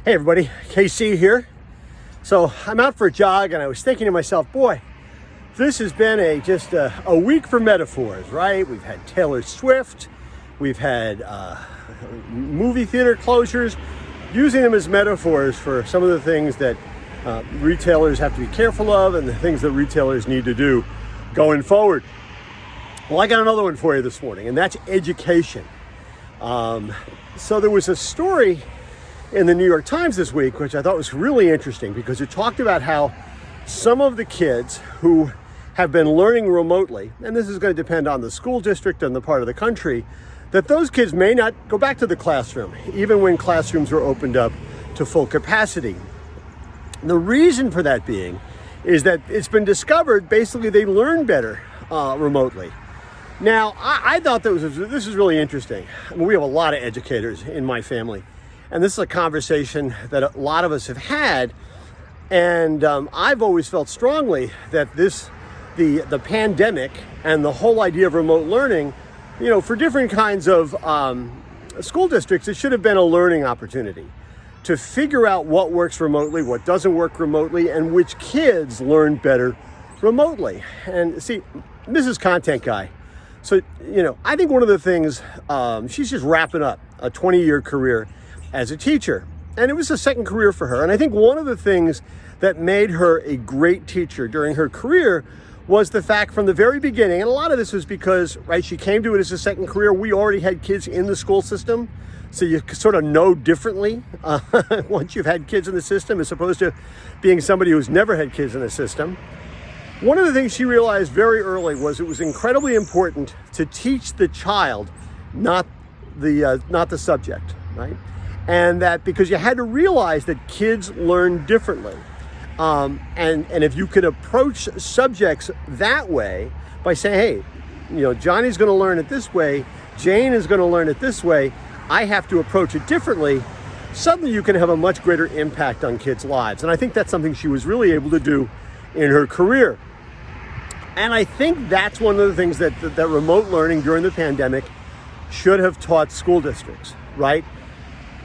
Hey everybody, KC here. So I'm out for a jog and I was thinking to myself, boy, this has been just a week for metaphors, right? We've had Taylor Swift, we've had movie theater closures, using them as metaphors for some of the things that retailers have to be careful of and the things that retailers need to do going forward. Well, I got another one for you this morning, and that's education. So there was a story in the New York Times this week, which I thought was really interesting because it talked about how some of the kids who have been learning remotely, and this is going to depend on the school district and the part of the country, that those kids may not go back to the classroom, even when classrooms are opened up to full capacity. The reason for that being is that it's been discovered basically they learn better remotely. Now, I thought this is really interesting. I mean, we have a lot of educators in my family, and this is a conversation that a lot of us have had, and I've always felt strongly that the pandemic and the whole idea of remote learning, for different kinds of school districts, it should have been a learning opportunity to figure out what works remotely, what doesn't work remotely, and which kids learn better remotely. And see, Mrs. Content Guy, so, I think one of the things, she's just wrapping up a 20-year career as a teacher, and it was a second career for her. And I think one of the things that made her a great teacher during her career was the fact from the very beginning, and a lot of this was because, right, she came to it as a second career. We already had kids in the school system, so you sort of know differently once you've had kids in the system as opposed to being somebody who's never had kids in the system. One of the things she realized very early was it was incredibly important to teach the child, not the subject, right? And that because you had to realize that kids learn differently. And if you could approach subjects that way by saying, hey, Johnny's going to learn it this way, Jane is going to learn it this way, I have to approach it differently, suddenly you can have a much greater impact on kids' lives. And I think that's something she was really able to do in her career. And I think that's one of the things that remote learning during the pandemic should have taught school districts, right?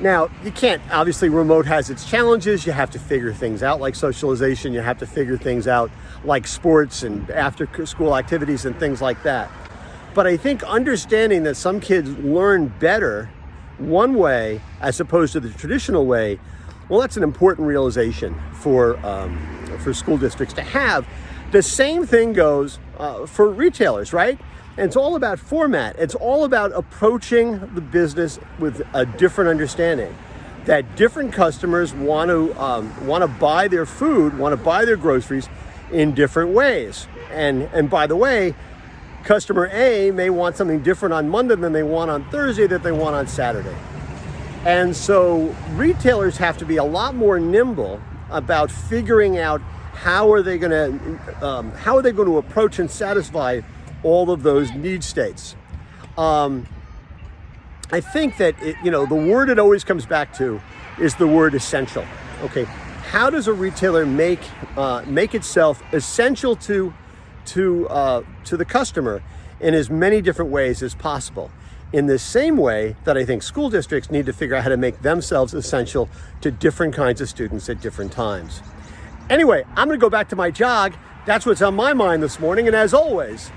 Now, you can't, obviously remote has its challenges. You have to figure things out like socialization. You have to figure things out like sports and after school activities and things like that. But I think understanding that some kids learn better one way as opposed to the traditional way, well, that's an important realization for school districts to have. The same thing goes for retailers, right? And it's all about format. It's all about approaching the business with a different understanding. That different customers want to buy their food, want to buy their groceries in different ways. And by the way, customer A may want something different on Monday than they want on Thursday that they want on Saturday. And so retailers have to be a lot more nimble about figuring out how are they going to approach and satisfy all of those need states. I think that the word it always comes back to is the word essential. Okay, how does a retailer make itself essential to the customer in as many different ways as possible? In the same way that I think school districts need to figure out how to make themselves essential to different kinds of students at different times. Anyway, I'm going to go back to my jog. That's what's on my mind this morning, and as always,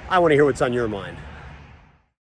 I want to hear what's on your mind.